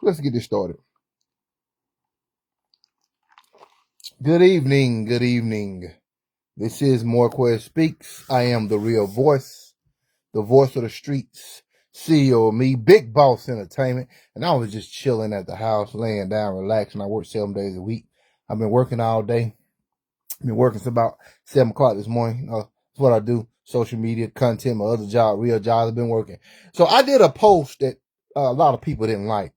Let's get this started. Good evening. Good evening. This is Marquez Speaks. I am the real voice, the voice of the streets, CEO of me, Big Boss Entertainment. And I was just chilling at the house, laying down, relaxing. I work 7 days a week. I've been working all day. I've been working since about 7 o'clock this morning. That's what I do. Social media, content, my other job, real jobs. I've been working. So I did a post that a lot of people didn't like.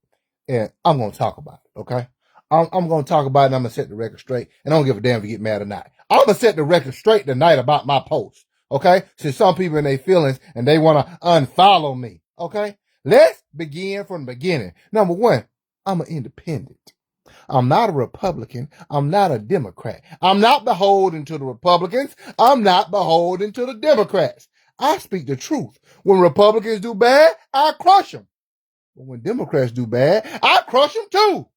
And I'm going to talk about it, okay? I'm going to talk about it and I'm going to set the record straight. And I don't give a damn if you get mad or not. I'm going to set the record straight tonight about my post, okay? Since some people in their feelings and they want to unfollow me, okay? Let's begin from the beginning. Number one, I'm an independent. I'm not a Republican. I'm not a Democrat. I'm not beholden to the Republicans. I'm not beholden to the Democrats. I speak the truth. When Republicans do bad, I crush them. But when Democrats do bad, I crush them too.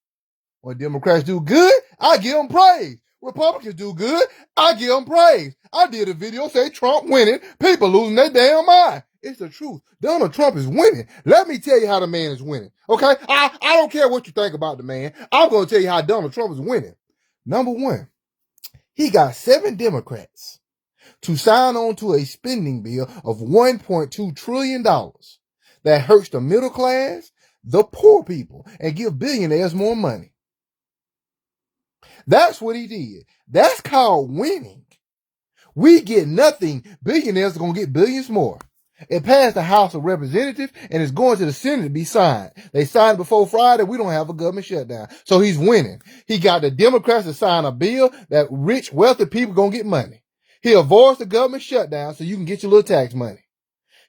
When Democrats do good, I give them praise. Republicans do good, I give them praise. I did a video say Trump winning, people losing their damn mind. It's the truth. Donald Trump is winning. Let me tell you how the man is winning. Okay? I don't care what you think about the man. I'm going to tell you how Donald Trump is winning. Number one, he got 7 Democrats to sign on to a spending bill of $1.2 trillion that hurts the middle class, the poor people, and give billionaires more money. That's what he did. That's called winning. We get nothing. Billionaires are going to get billions more. It passed the House of Representatives and it's going to the Senate to be signed. They signed before Friday. We don't have a government shutdown. So he's winning. He got the Democrats to sign a bill that rich, wealthy people going to get money. He avoids the government shutdown so you can get your little tax money.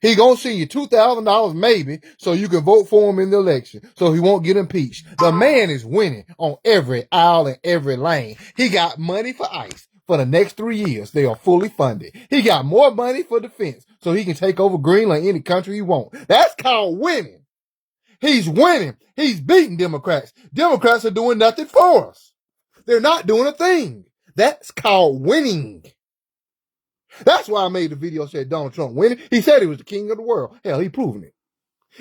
He gonna send you $2,000 maybe so you can vote for him in the election so he won't get impeached. The man is winning on every aisle and every lane. He got money for ICE for the next 3 years. They are fully funded. He got more money for defense so he can take over Greenland, any country he wants. That's called winning. He's winning. He's beating Democrats. Democrats are doing nothing for us. They're not doing a thing. That's called winning. That's why I made the video said Donald Trump winning. He said he was the king of the world. Hell, he proving it.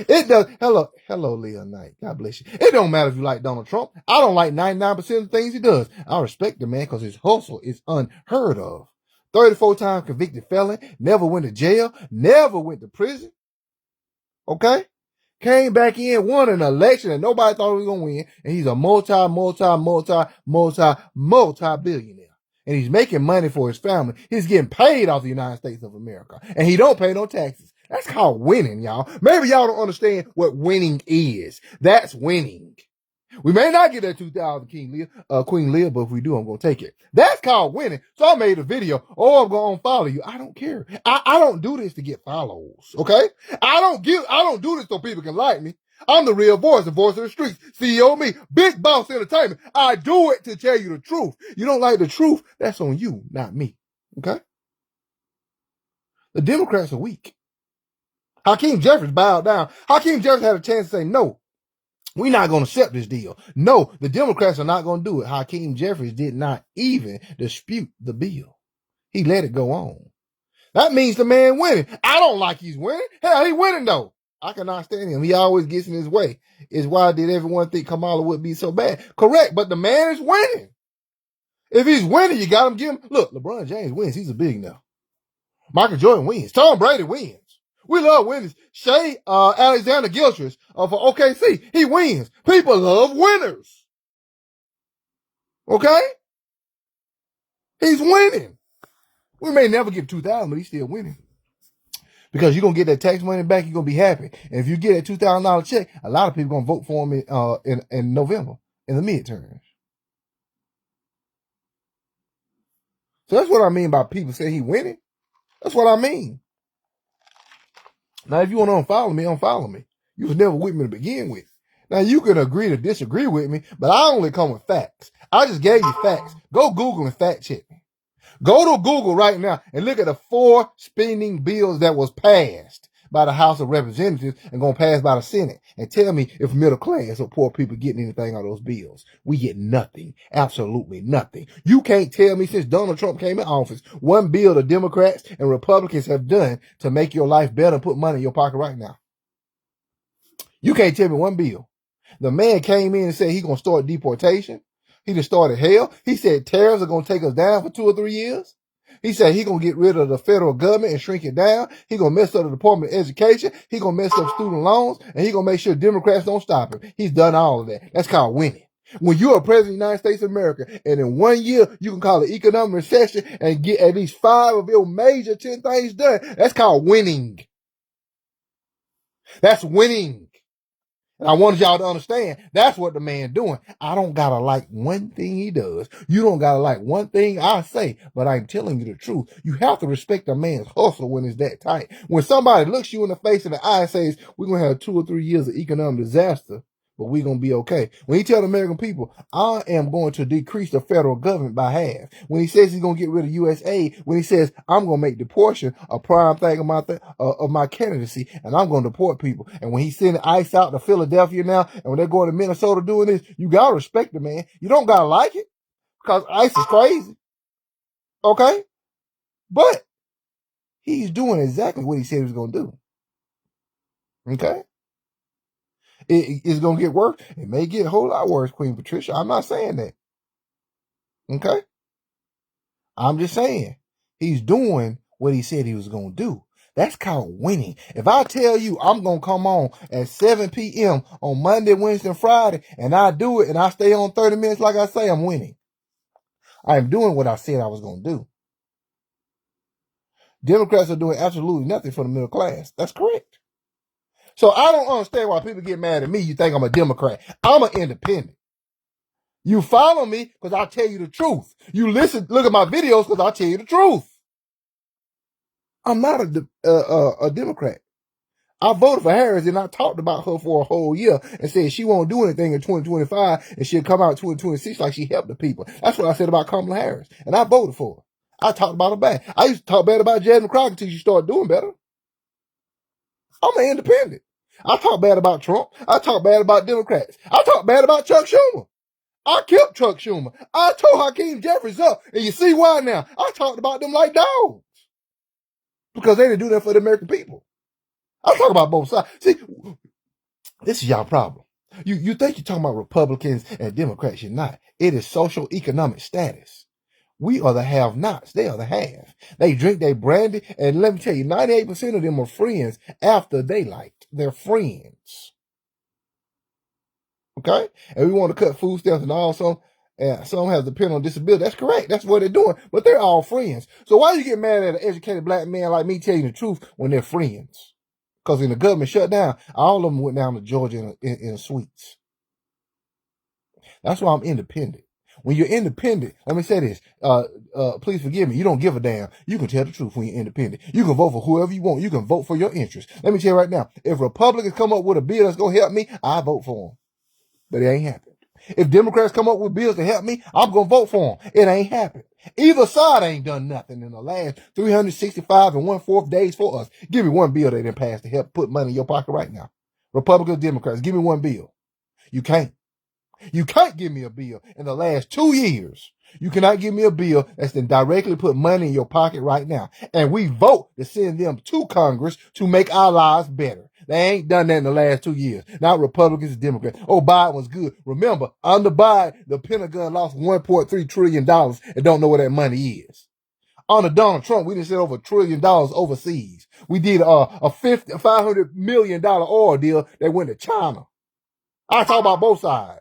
It does. Hello, Leah Knight. God bless you. It don't matter if you like Donald Trump. I don't like 99% of the things he does. I respect the man because his hustle is unheard of. 34 times convicted felon, never went to jail, never went to prison. Okay? Came back in, won an election and nobody thought he was going to win. And he's a multi-billionaire. And he's making money for his family. He's getting paid off the United States of America. And he don't pay no taxes. That's called winning, y'all. Maybe y'all don't understand what winning is. That's winning. We may not get that 2,000 Queen Leah, but if we do, I'm going to take it. That's called winning. So I made a video. Oh, I'm going to follow you. I don't care. I don't do this to get follows. Okay? I don't do this so people can like me. I'm the real voice, the voice of the streets. CEO me, Big Boss Entertainment. I do it to tell you the truth. You don't like the truth, that's on you, not me. Okay? The Democrats are weak. Hakeem Jeffries bowed down. Hakeem Jeffries had a chance to say, no, we're not going to accept this deal. No, the Democrats are not going to do it. Hakeem Jeffries did not even dispute the bill. He let it go on. That means the man winning. I don't like he's winning. Hell, he winning though. I cannot stand him. He always gets in his way. Is why did everyone think Kamala would be so bad? Correct, but the man is winning. If he's winning, you got him give him. Look, LeBron James wins. He's a billionaire. Michael Jordan wins. Tom Brady wins. We love winners. Shea Alexander Gilchrist for OKC, he wins. People love winners. Okay? He's winning. We may never get 2,000, but he's still winning. Because you're going to get that tax money back, you're going to be happy. And if you get a $2,000 check, a lot of people going to vote for him in November, in the midterms. So that's what I mean by people say he winning. That's what I mean. Now, if you want to unfollow me. You was never with me to begin with. Now, you can agree to disagree with me, but I only come with facts. I just gave you facts. Go Google and fact check me. Go to Google right now and look at the 4 spending bills that was passed by the House of Representatives and going to pass by the Senate. And tell me if middle class or poor people getting anything out of those bills. We get nothing. Absolutely nothing. You can't tell me since Donald Trump came in office, one bill the Democrats and Republicans have done to make your life better and put money in your pocket right now. You can't tell me one bill. The man came in and said he gonna start deportation. He just started hell. He said tariffs are gonna take us down for 2 or 3 years. He said he gonna get rid of the federal government and shrink it down. He gonna mess up the Department of Education. He gonna mess up student loans, and he gonna make sure Democrats don't stop him. He's done all of that. That's called winning. When you're a president of the United States of America, and in 1 year you can call it economic recession and get at least 5 of your major 10 things done, that's called winning. That's winning. And I wanted y'all to understand that's what the man doing. I don't gotta like one thing he does. You don't gotta like one thing I say, but I'm telling you the truth. You have to respect a man's hustle when it's that tight. When somebody looks you in the face in the eye and says, we're gonna have 2 or 3 years of economic disaster, but we're going to be okay. When he tell the American people, I am going to decrease the federal government by half. When he says he's going to get rid of USA, when he says, I'm going to make deportation a prime thing of my candidacy, and I'm going to deport people. And when he's sending ICE out to Philadelphia now, and when they're going to Minnesota doing this, you got to respect the man. You don't got to like it, because ICE is crazy. Okay? But he's doing exactly what he said he was going to do. Okay? It's going to get worse. It may get a whole lot worse, Queen Patricia. I'm not saying that. Okay? I'm just saying he's doing what he said he was going to do. That's called winning. If I tell you I'm going to come on at 7 p.m. on Monday, Wednesday, and Friday, and I do it and I stay on 30 minutes like I say, I'm winning. I'm doing what I said I was going to do. Democrats are doing absolutely nothing for the middle class. That's correct. So I don't understand why people get mad at me. You think I'm a Democrat. I'm an independent. You follow me because I tell you the truth. You look at my videos because I tell you the truth. I'm not a Democrat. I voted for Harris and I talked about her for a whole year and said she won't do anything in 2025 and she'll come out in 2026 like she helped the people. That's what I said about Kamala Harris. And I voted for her. I talked about her bad. I used to talk bad about Jasmine Crockett until she started doing better. I'm an independent. I talk bad about Trump. I talk bad about Democrats. I talk bad about Chuck Schumer. I kept Chuck Schumer. I tore Hakeem Jeffries up. And you see why now? I talked about them like dogs. Because they didn't do that for the American people. I talk about both sides. See, this is y'all problem. You think you're talking about Republicans and Democrats. You're not. It is social economic status. We are the have-nots. They are the have. They drink their brandy. And let me tell you, 98% of them are friends after daylight. They're friends. Okay? And we want to cut food stamps and also some have to depend on disability. That's correct. That's what they're doing. But they're all friends. So why you get mad at an educated black man like me telling you the truth when they're friends? Because when the government shut down, all of them went down to Georgia in suites. That's why I'm independent. When you're independent, let me say this. Please forgive me. You don't give a damn. You can tell the truth when you're independent. You can vote for whoever you want. You can vote for your interests. Let me tell you right now. If Republicans come up with a bill that's going to help me, I vote for them. But it ain't happened. If Democrats come up with bills to help me, I'm going to vote for them. It ain't happened. Either side ain't done nothing in the last 365 and 1/4 days for us. Give me one bill they didn't pass to help put money in your pocket right now. Republicans, Democrats, give me one bill. You can't. You can't give me a bill in the last 2 years. You cannot give me a bill that's then directly put money in your pocket right now. And we vote to send them to Congress to make our lives better. They ain't done that in the last 2 years. Not Republicans and Democrats. Oh, Biden was good. Remember, under Biden, the Pentagon lost $1.3 trillion and don't know where that money is. Under Donald Trump, we done sent over $1 trillion overseas. We did a $500 million oil deal that went to China. I talk about both sides.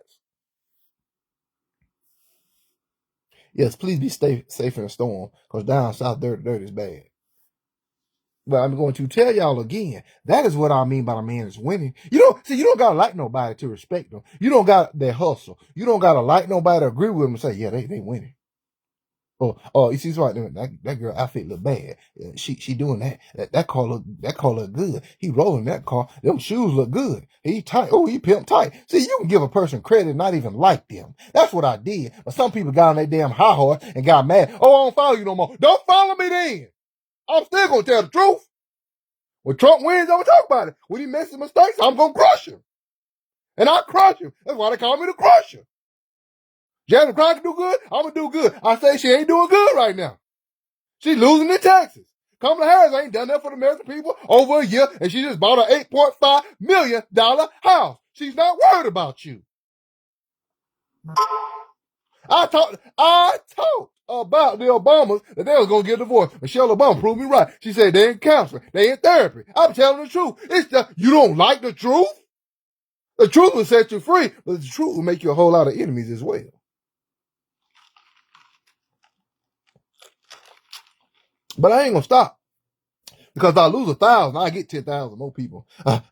Yes, please be safe in a storm, because down south, dirt is bad. But I'm going to tell y'all again, that is what I mean by a man is winning. You don't gotta like nobody to respect them. You don't got their hustle. You don't gotta like nobody to agree with them and say, yeah, they winning. Oh, you see, right there, that girl outfit look bad. She doing that. That car look good. He rolling that car. Them shoes look good. He tight. Oh, he pimp tight. See, you can give a person credit, not even like them. That's what I did. But some people got on their damn high horse and got mad. Oh, I don't follow you no more. Don't follow me then. I'm still gonna tell the truth. When Trump wins, I'm gonna talk about it. When he makes mistakes, I'm gonna crush him. And I crush him. That's why they call me the crusher. Jasmine Crockett do good, I'm gonna do good. I say she ain't doing good right now. She's losing in Texas. Kamala Harris ain't done that for the American people over a year, and she just bought an $8.5 million house. She's not worried about you. I talked about the Obamas that they was going to get a divorce. Michelle Obama proved me right. She said they in counseling. They in therapy. I'm telling the truth. It's just, you don't like the truth? The truth will set you free, but the truth will make you a whole lot of enemies as well. But I ain't going to stop. Because I lose 1,000, I get 10,000 more people. Let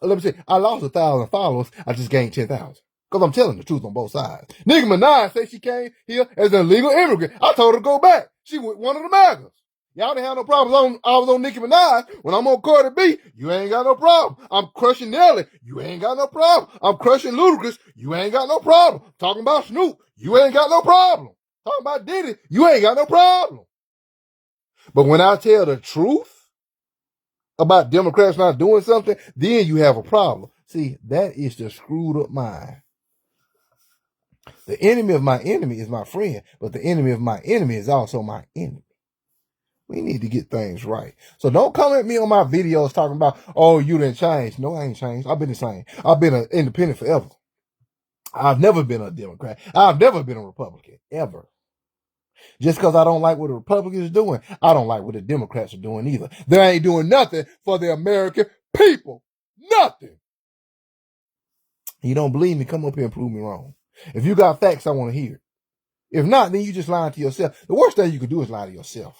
me say, I lost 1,000 followers. I just gained 10,000. Because I'm telling the truth on both sides. Nicki Minaj said she came here as an illegal immigrant. I told her to go back. She was one of the MAGAs. Y'all didn't have no problems. I was on Nicki Minaj. When I'm on Cardi B, you ain't got no problem. I'm crushing Nelly. You ain't got no problem. I'm crushing Ludacris. You ain't got no problem. Talking about Snoop. You ain't got no problem. Talking about Diddy. You ain't got no problem. But when I tell the truth about Democrats not doing something, then you have a problem. See, that is the screwed up mind. The enemy of my enemy is my friend, but the enemy of my enemy is also my enemy. We need to get things right. So don't come at me on my videos talking about, oh, you didn't change. No, I ain't changed. I've been the same. I've been an independent forever. I've never been a Democrat. I've never been a Republican, ever. Just because I don't like what the Republicans are doing, I don't like what the Democrats are doing either. They ain't doing nothing for the American people. Nothing. You don't believe me? Come up here and prove me wrong. If you got facts, I want to hear it. If not, then you just lying to yourself. The worst thing you can do is lie to yourself.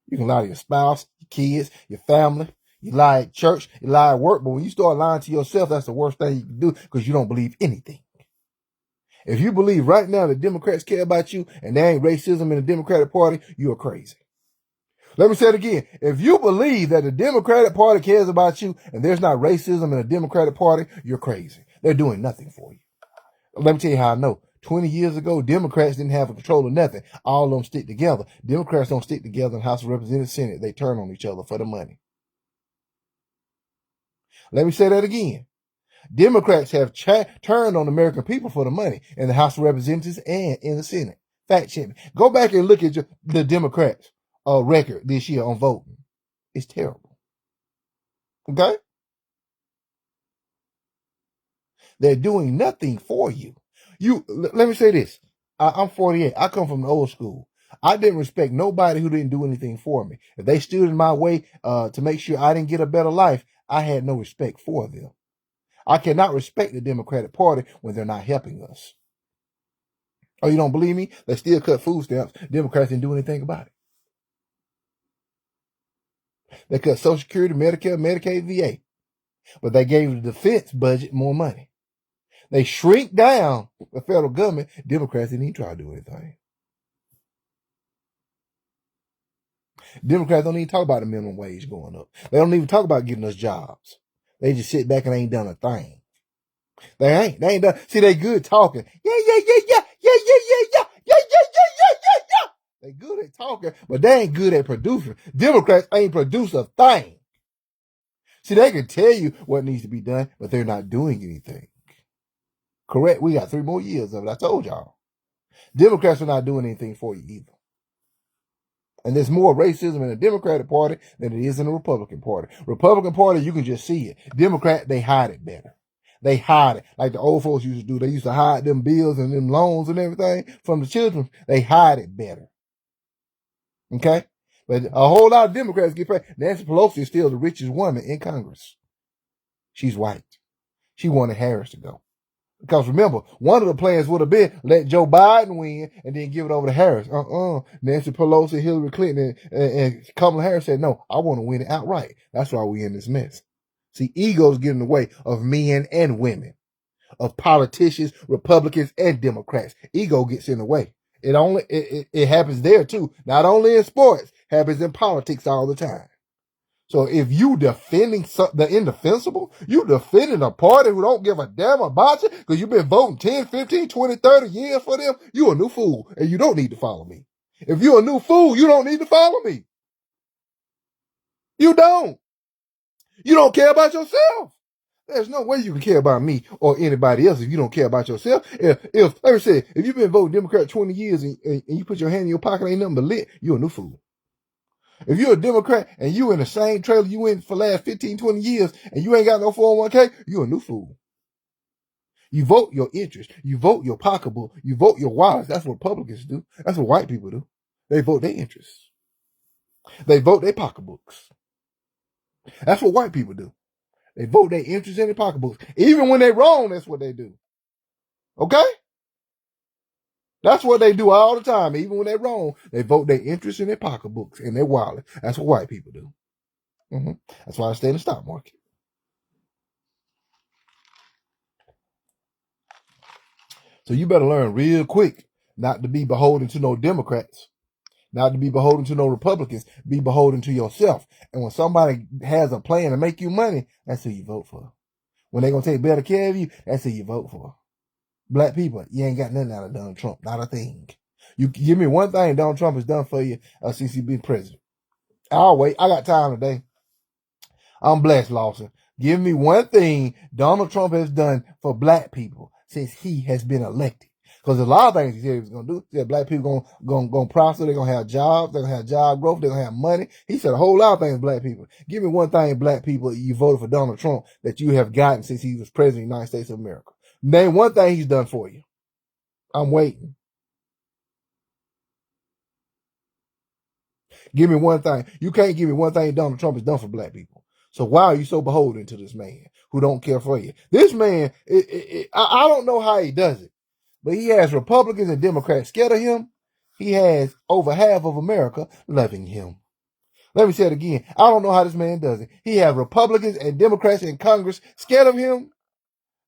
You can lie to your spouse, your kids, your family. You lie at church, you lie at work. But when you start lying to yourself, that's the worst thing you can do because you don't believe anything. If you believe right now that Democrats care about you and there ain't racism in the Democratic Party, you are crazy. Let me say it again. If you believe that the Democratic Party cares about you and there's not racism in the Democratic Party, you're crazy. They're doing nothing for you. Let me tell you how I know. 20 years ago, Democrats didn't have control of nothing. All of them stick together. Democrats don't stick together in House of Representatives, Senate. They turn on each other for the money. Let me say that again. Democrats have turned on the American people for the money in the House of Representatives and in the Senate. Fact check me. Go back and look at the Democrats' record this year on voting. It's terrible. Okay? They're doing nothing for you. Let me say this. I'm 48. I come from the old school. I didn't respect nobody who didn't do anything for me. If they stood in my way to make sure I didn't get a better life, I had no respect for them. I cannot respect the Democratic Party when they're not helping us. Oh, you don't believe me? They still cut food stamps. Democrats didn't do anything about it. They cut Social Security, Medicare, Medicaid, VA. But they gave the defense budget more money. They shrink down the federal government. Democrats didn't even try to do anything. Democrats don't even talk about the minimum wage going up. They don't even talk about getting us jobs. They just sit back and ain't done a thing. They ain't done. See, they good talking. Yeah. They good at talking, but they ain't good at producing. Democrats ain't produced a thing. See, they can tell you what needs to be done, but they're not doing anything. Correct. We got 3 more years of it. I told y'all. Democrats are not doing anything for you either. And there's more racism in the Democratic Party than it is in the Republican Party. Republican Party, you can just see it. Democrat, they hide it better. They hide it like the old folks used to do. They used to hide them bills and them loans and everything from the children. They hide it better. Okay? But a whole lot of Democrats get paid. Nancy Pelosi is still the richest woman in Congress. She's white. She wanted Harris to go. Because remember, one of the plans would have been let Joe Biden win and then give it over to Harris. Nancy Pelosi, Hillary Clinton, and Kamala Harris said, no, I want to win it outright. That's why we're in this mess. See, egos get in the way of men and women, of politicians, Republicans, and Democrats. Ego gets in the way. It happens there too. Not only in sports, happens in politics all the time. So if you defending the indefensible, you defending a party who don't give a damn about you because you've been voting 10, 15, 20, 30 years for them, you a new fool and you don't need to follow me. If you're a new fool, you don't need to follow me. You don't. You don't care about yourself. There's no way you can care about me or anybody else if you don't care about yourself. If like I said, if you've been voting Democrat 20 years and you put your hand in your pocket, ain't nothing but lit, you're a new fool. If you're a Democrat and you in the same trailer you in for the last 15, 20 years and you ain't got no 401k, you're a new fool. You vote your interest. You vote your pocketbook. You vote your wallet. That's what Republicans do. That's what white people do. They vote their interests. They vote their pocketbooks. That's what white people do. They vote their interests in their pocketbooks. Even when they're wrong, that's what they do. Okay? That's what they do all the time. Even when they're wrong, they vote their interests in their pocketbooks and their wallet. That's what white people do. That's why I stay in the stock market. So you better learn real quick not to be beholden to no Democrats, not to be beholden to no Republicans, be beholden to yourself. And when somebody has a plan to make you money, that's who you vote for. When they're going to take better care of you, that's who you vote for. Black people, you ain't got nothing out of Donald Trump, not a thing. You give me one thing Donald Trump has done for you since he's been president. I'll wait. I got time today. I'm blessed, Lawson. Give me one thing Donald Trump has done for black people since he has been elected. Because a lot of things he said he was going to do. He said black people going to prosper. They're going to have jobs. They're going to have job growth. They're going to have money. He said a whole lot of things, black people. Give me one thing, black people, you voted for Donald Trump that you have gotten since he was president of the United States of America. Name one thing he's done for you. I'm waiting. Give me one thing. You can't give me one thing Donald Trump has done for black people. So why are you so beholden to this man who don't care for you? This man, I don't know how he does it, but he has Republicans and Democrats scared of him. He has over half of America loving him. Let me say it again. I don't know how this man does it. He has Republicans and Democrats in Congress scared of him,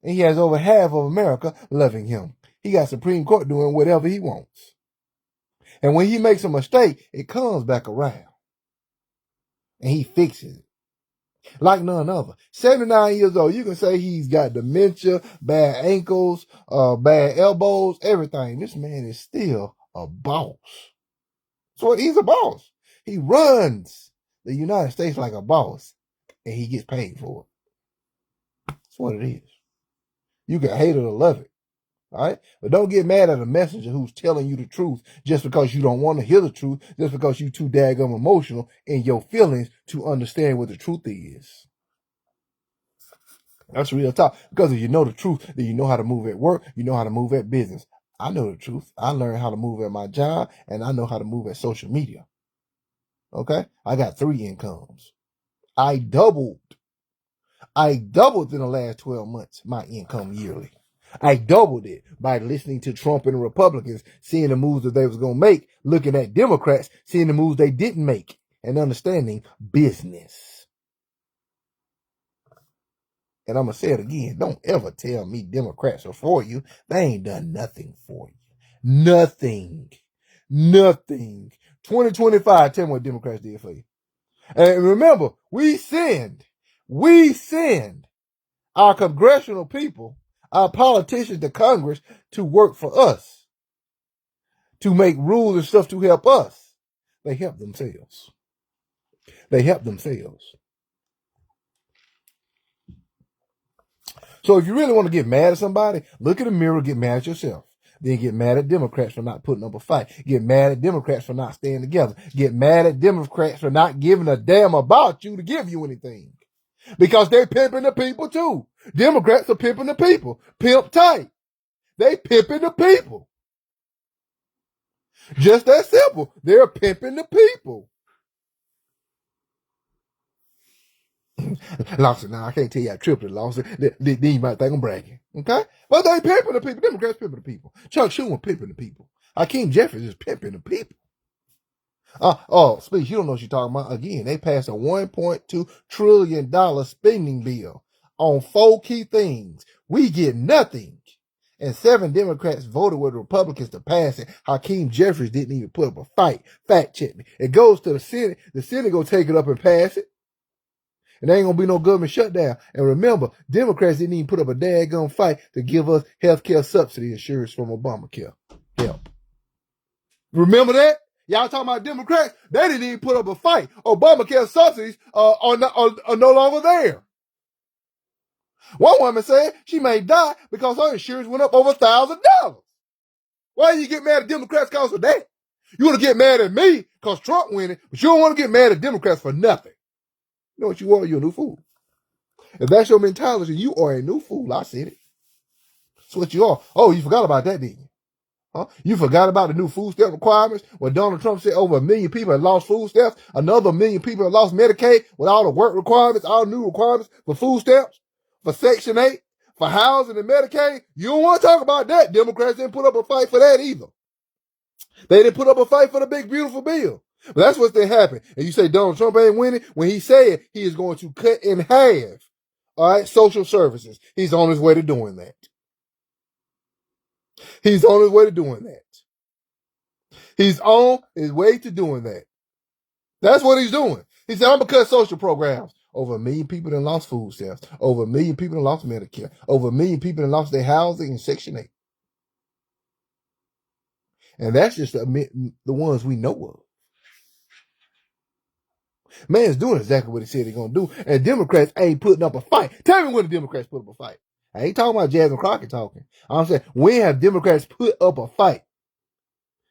and he has over half of America loving him. He got Supreme Court doing whatever he wants. And when he makes a mistake, it comes back around. And he fixes it. Like none other. 79 years old. You can say he's got dementia, bad ankles, bad elbows, everything. This man is still a boss. So he's a boss. He runs the United States like a boss. And he gets paid for it. That's what it is. You can hate it or love it. All right? But don't get mad at a messenger who's telling you the truth just because you don't want to hear the truth, just because you're too daggum emotional in your feelings to understand what the truth is. That's real talk. Because if you know the truth, then you know how to move at work, you know how to move at business. I know the truth. I learned how to move at my job, and I know how to move at social media. Okay? I got 3 incomes. I doubled in the last 12 months my income yearly. I doubled it by listening to Trump and the Republicans, seeing the moves that they was going to make, looking at Democrats, seeing the moves they didn't make, and understanding business. And I'm going to say it again. Don't ever tell me Democrats are for you. They ain't done nothing for you. Nothing. 2025, tell me what Democrats did for you. And remember, we send our congressional people, our politicians to Congress to work for us, to make rules and stuff to help us. They help themselves. So if you really want to get mad at somebody, look in the mirror, get mad at yourself. Then get mad at Democrats for not putting up a fight. Get mad at Democrats for not staying together. Get mad at Democrats for not giving a damn about you to give you anything. Because they're pimping the people too. Democrats are pimping the people. Pimp tight. They pimping the people. Just that simple. They're pimping the people. Lawson, now I can't tell you I tripped it, Lawson. Then you might think I'm bragging. Okay? But they pimping the people. Democrats pimping the people. Chuck Schumer pimping the people. Hakeem Jeffries is pimping the people. Speech, you don't know what you're talking about. Again, they passed a $1.2 trillion spending bill on 4 key things. We get nothing. And 7 Democrats voted with Republicans to pass it. Hakeem Jeffries didn't even put up a fight. Fact check me. It goes to the Senate. The Senate gonna take it up and pass it. And there ain't gonna be no government shutdown. And remember, Democrats didn't even put up a daggone fight to give us health care subsidy insurance from Obamacare. Help. Remember that? Y'all talking about Democrats? They didn't even put up a fight. Obamacare subsidies are no longer there. One woman said she may die because her insurance went up over $1,000. Why do you get mad at Democrats because of that? You want to get mad at me because Trump winning, but you don't want to get mad at Democrats for nothing. You know what you are? You're a new fool. If that's your mentality, you are a new fool. I said it. That's what you are. Oh, you forgot about that, didn't you? Huh? You forgot about the new food stamp requirements when Donald Trump said over 1 million people have lost food stamps. Another 1 million people have lost Medicaid with all the work requirements, all the new requirements for food stamps, for Section 8, for housing and Medicaid. You don't want to talk about that. Democrats didn't put up a fight for that either. They didn't put up a fight for the big, beautiful bill. But that's what's going to happen. And you say Donald Trump ain't winning when he said he is going to cut in half, all right, social services. He's on his way to doing that. He's on his way to doing that. He's on his way to doing that. That's what he's doing. He said, I'm going to cut social programs. Over 1 million people that lost food stamps. Over 1 million people that lost Medicare. Over 1 million people that lost their housing in Section 8. And that's just the ones we know of. Man's doing exactly what he said he's going to do. And Democrats ain't putting up a fight. Tell me when the Democrats put up a fight. I ain't talking about Jasmine Crockett talking. I'm saying, when have Democrats put up a fight?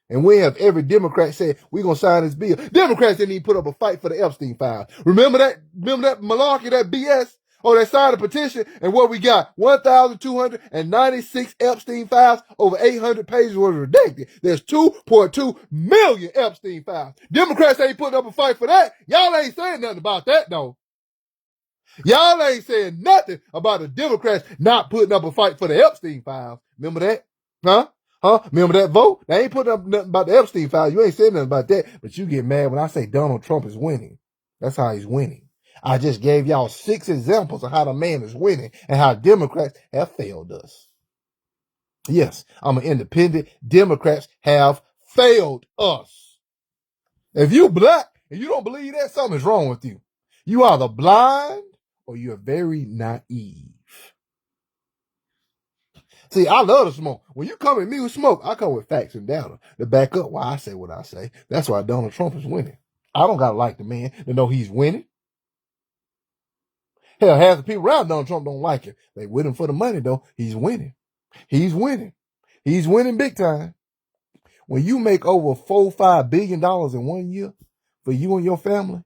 And we have every Democrat said, we're going to sign this bill. Democrats didn't even put up a fight for the Epstein files. Remember that malarkey, that BS? Oh, they signed a petition, and what we got? 1,296 Epstein files, over 800 pages were redacted. There's 2.2 million Epstein files. Democrats ain't putting up a fight for that. Y'all ain't saying nothing about that, though. Y'all ain't saying nothing about the Democrats not putting up a fight for the Epstein files. Remember that? Huh? Remember that vote? They ain't putting up nothing about the Epstein files. You ain't saying nothing about that, but you get mad when I say Donald Trump is winning. That's how he's winning. I just gave y'all 6 examples of how the man is winning and how Democrats have failed us. Yes, I'm an independent. Democrats have failed us. If you black and you don't believe that, something's wrong with you. You are either blind or you're very naive. See, I love to smoke. When you come at me with smoke, I come with facts and data to back up why I say what I say. That's why Donald Trump is winning. I don't gotta like the man to know he's winning. Hell, half the people around Donald Trump don't like him. They with him for the money, though. He's winning. He's winning. He's winning big time. When you make over $4-5 billion in 1 year for you and your family,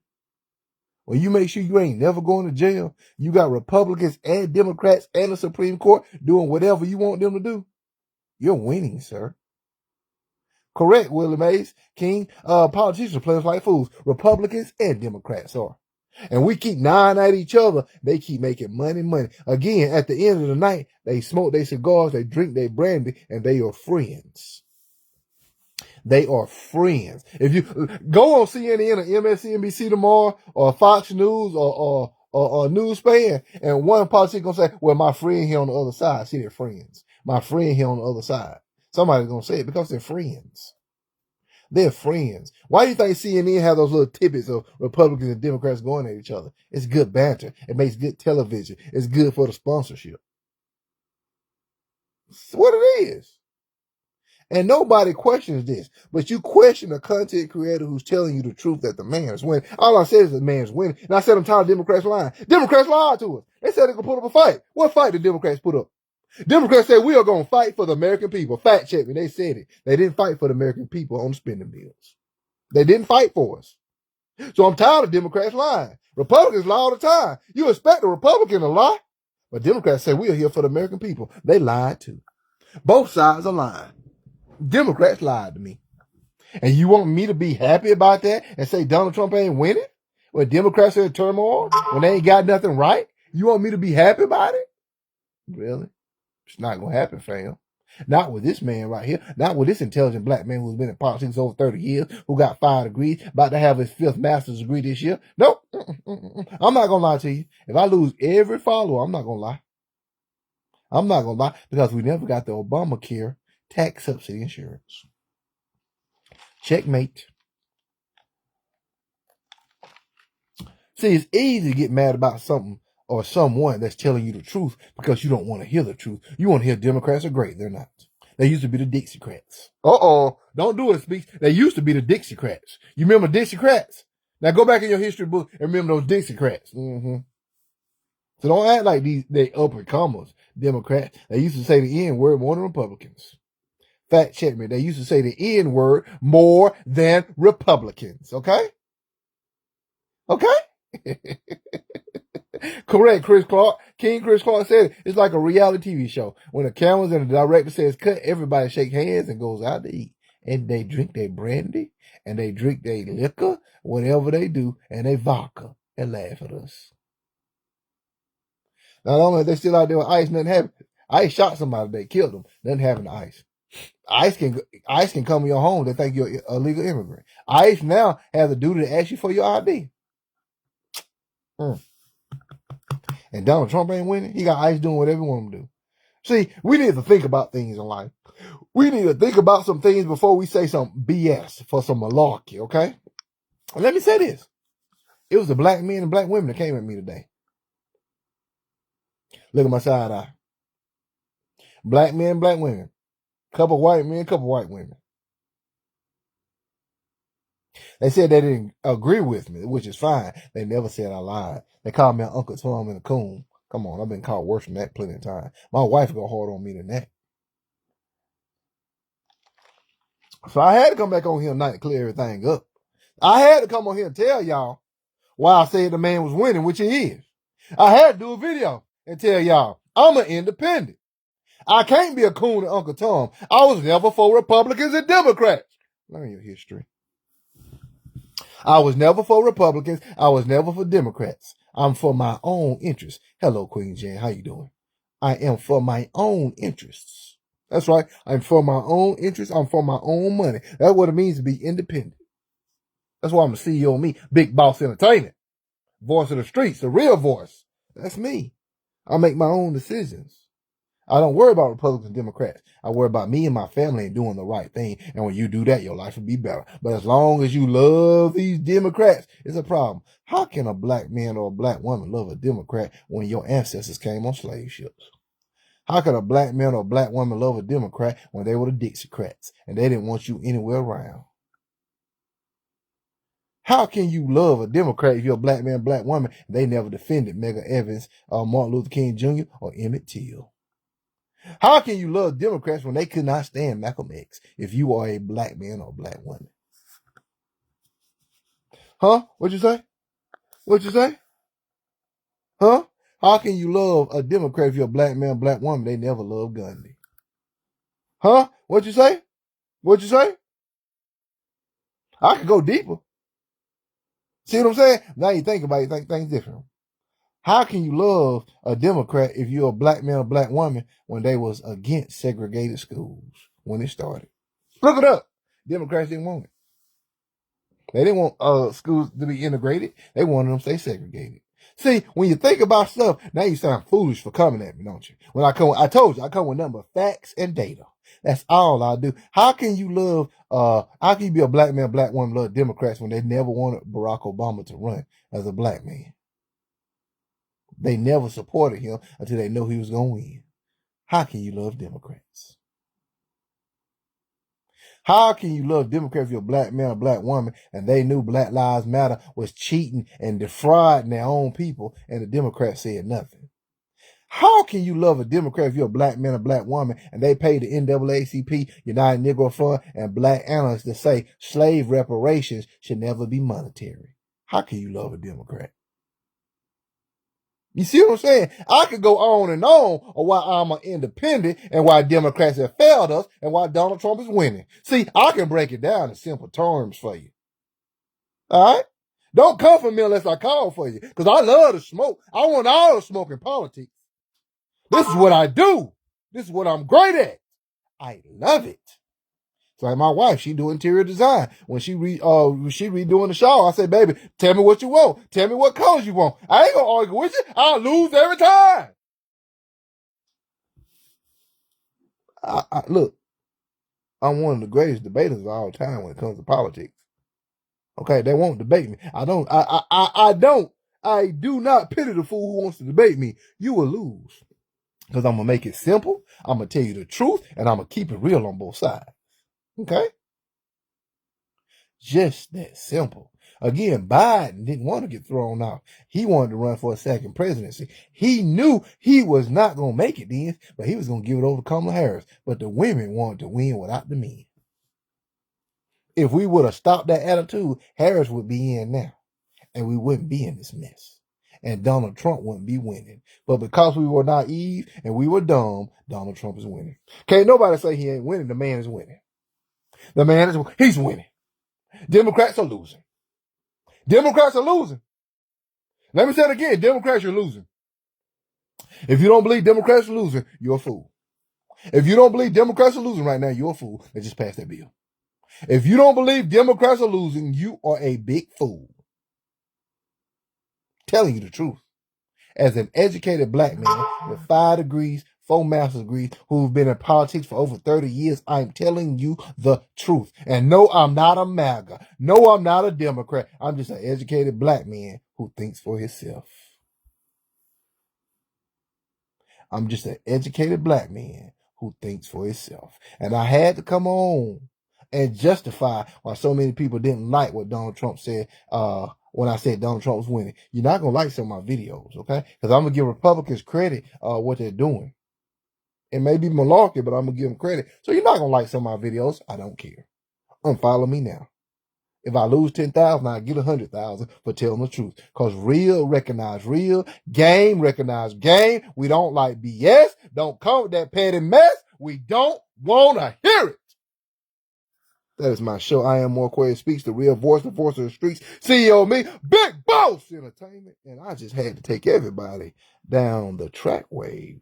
when you make sure you ain't never going to jail, you got Republicans and Democrats and the Supreme Court doing whatever you want them to do, you're winning, sir. Correct, Willie Mays, King. Politicians are playing like fools. Republicans and Democrats are. And we keep gnawing at each other. They keep making money. Again, at the end of the night, they smoke their cigars, they drink their brandy, and they are friends. They are friends. If you go on CNN or MSNBC tomorrow, or Fox News, or Newspan, and one politician gonna say, well, my friend here on the other side. See, they're friends. My friend here on the other side. Somebody's gonna say it because they're friends. They're friends. Why do you think CNN have those little tidbits of Republicans and Democrats going at each other? It's good banter. It makes good television. It's good for the sponsorship. It's what it is. And nobody questions this, but you question a content creator who's telling you the truth that the man is winning. All I said is the man's winning. And I said I'm tired of Democrats lying. Democrats lied to us. They said they could put up a fight. What fight did Democrats put up? Democrats said we are going to fight for the American people. Fact check me. They said it. They didn't fight for the American people on spending bills. They didn't fight for us. So I'm tired of Democrats lying. Republicans lie all the time. You expect a Republican to lie? But Democrats say we are here for the American people. They lied too. Both sides are lying. Democrats lied to me. And you want me to be happy about that and say Donald Trump ain't winning? When Democrats are in turmoil? When they ain't got nothing right? You want me to be happy about it? Really? It's not going to happen, fam. Not with this man right here. Not with this intelligent black man who's been in politics over 30 years, who got 5 degrees, about to have his 5th master's degree this year. Nope. I'm not going to lie to you. If I lose every follower, I'm not going to lie. I'm not going to lie because we never got the Obamacare tax subsidy insurance. Checkmate. See, it's easy to get mad about something or someone that's telling you the truth because you don't want to hear the truth. You want to hear Democrats are great. They're not. They used to be the Dixiecrats. Don't do it, Speaks. They used to be the Dixiecrats. You remember Dixiecrats? Now go back in your history book and remember those Dixiecrats. So don't act like they upper commas Democrats. They used to say the N word more than Republicans. Fact check me. They used to say the N word more than Republicans. Okay? Okay? Correct, Chris Clark. King Chris Clark said it. It's like a reality TV show. When the cameras and the director says cut, everybody shake hands and goes out to eat. And they drink their brandy and they drink their liquor, whatever they do, and they vodka and laugh at us. Not only are they still out there with ICE, nothing happened. ICE shot somebody, they killed them. Nothing happened to ICE. ICE can come to your home. They think you're a legal immigrant. ICE now has a duty to ask you for your ID. And Donald Trump ain't winning. He got ICE doing whatever he want him to do. See, we need to think about things in life. We need to think about some things before we say some BS for some malarkey, okay? And let me say this. It was the black men and black women that came at me today. Look at my side eye. Black men, black women. Couple white men, couple white women. They said they didn't agree with me, which is fine. They never said I lied. They called me an Uncle Tom and a coon. Come on, I've been called worse than that plenty of times. My wife go hard on me than that. So I had to come back on here tonight to clear everything up. I had to come on here and tell y'all why I said the man was winning, which he is. I had to do a video and tell y'all I'm an independent. I can't be a coon to Uncle Tom. I was never for Republicans and Democrats. Learn your history. I was never for Republicans. I was never for Democrats. I'm for my own interests. Hello, Queen Jane. How you doing? I am for my own interests. That's right. I'm for my own interests. I'm for my own money. That's what it means to be independent. That's why I'm a CEO of me. Big Boss Entertainment. Voice of the streets. The real voice. That's me. I make my own decisions. I don't worry about Republicans and Democrats. I worry about me and my family and doing the right thing. And when you do that, your life will be better. But as long as you love these Democrats, it's a problem. How can a black man or a black woman love a Democrat when your ancestors came on slave ships? How can a black man or a black woman love a Democrat when they were the Dixiecrats and they didn't want you anywhere around? How can you love a Democrat if you're a black man, black woman, and they never defended Medgar Evers, Martin Luther King Jr., or Emmett Till? How can you love Democrats when they could not stand Malcolm X if you are a black man or a black woman? Huh? What'd you say? What'd you say? Huh? How can you love a Democrat if you're a black man, black woman? They never loved Gandhi. Huh? What'd you say? What'd you say? I could go deeper. See what I'm saying? Now you think about it, you think things different. How can you love a Democrat if you're a black man or black woman when they was against segregated schools when it started? Look it up. Democrats didn't want it. They didn't want schools to be integrated. They wanted them to stay segregated. See, when you think about stuff, now you sound foolish for coming at me, don't you? When I told you, I come with nothing but facts and data. That's all I do. How can you how can you be a black man, black woman, love Democrats when they never wanted Barack Obama to run as a black man? They never supported him until they knew he was going to win. How can you love Democrats? How can you love Democrats if you're a black man or black woman and they knew Black Lives Matter was cheating and defrauding their own people and the Democrats said nothing? How can you love a Democrat if you're a black man or black woman and they pay the NAACP, United Negro Fund, and black analysts to say slave reparations should never be monetary? How can you love a Democrat? You see what I'm saying? I could go on and on of why I'm an independent and why Democrats have failed us and why Donald Trump is winning. See, I can break it down in simple terms for you. All right? Don't come for me unless I call for you because I love to smoke. I want all the smoke in politics. This is what I do. This is what I'm great at. I love it. It's like my wife, she do interior design. When she redoing the shower, I say, baby, tell me what you want. Tell me what colors you want. I ain't gonna argue with you. I'll lose every time. Look, I'm one of the greatest debaters of all time when it comes to politics. Okay, they won't debate me. I do not pity the fool who wants to debate me. You will lose. Because I'm going to make it simple. I'm going to tell you the truth. And I'm going to keep it real on both sides. Okay? Just that simple. Again, Biden didn't want to get thrown off. He wanted to run for a second presidency. He knew he was not going to make it then, but he was going to give it over to Kamala Harris. But the women wanted to win without the men. If we would have stopped that attitude, Harris would be in now. And we wouldn't be in this mess. and Donald Trump wouldn't be winning. But because we were naive and we were dumb, Donald Trump is winning. Can't nobody say he ain't winning. The man is winning. The man is, he's winning. Democrats are losing. Democrats are losing. Let me say it again. Democrats are losing. If you don't believe Democrats are losing, you're a fool. If you don't believe Democrats are losing right now, you're a fool. They just passed that bill. If you don't believe Democrats are losing, you are a big fool. Telling you the truth. As an educated black man with 5 degrees, 4 master's degrees, who've been in politics for over 30 years, I'm telling you the truth. And no, I'm not a MAGA. No, I'm not a Democrat. I'm just an educated black man who thinks for himself. I'm just an educated black man who thinks for himself. And I had to come on and justify why so many people didn't like what Donald Trump said when I said Donald Trump was winning. You're not going to like some of my videos, okay? Because I'm going to give Republicans credit what they're doing. It may be malarkey, but I'm going to give them credit. So you're not going to like some of my videos. I don't care. Unfollow me now. If I lose 10,000, I get 100,000 for telling the truth. Because real recognize real, game recognize game. We don't like BS. Don't come with that petty mess. We don't want to hear it. That is my show. I am More Quay Speaks, the real voice, the voice of the streets. CEO of me, Big Boss Entertainment. And I just had to take everybody down the track wave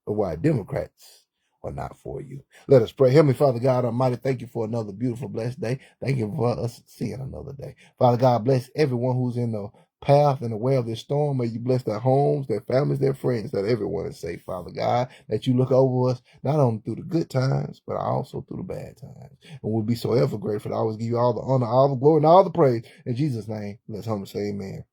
of why Democrats are not for you. Let us pray. Heavenly Father God Almighty, thank you for another beautiful, blessed day. Thank you for us seeing another day. Father God, bless everyone who's in the path and the way of this storm. May you bless their homes, their families, their friends, that everyone is safe, Father God, that you look over us, not only through the good times, but also through the bad times. And we'll be so ever grateful to always give you all the honor, all the glory, and all the praise. In Jesus' name, let's humbly say amen.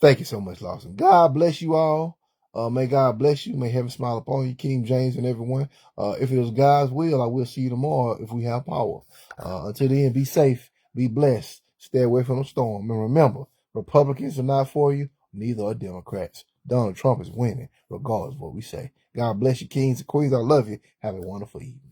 Thank you so much, Lawson. God bless you all. May God bless you. May heaven smile upon you, King James and everyone. If it was God's will, I will see you tomorrow if we have power. Until then, be safe, be blessed, stay away from the storm. And remember, Republicans are not for you, neither are Democrats. Donald Trump is winning, regardless of what we say. God bless you, kings and queens. I love you. Have a wonderful evening.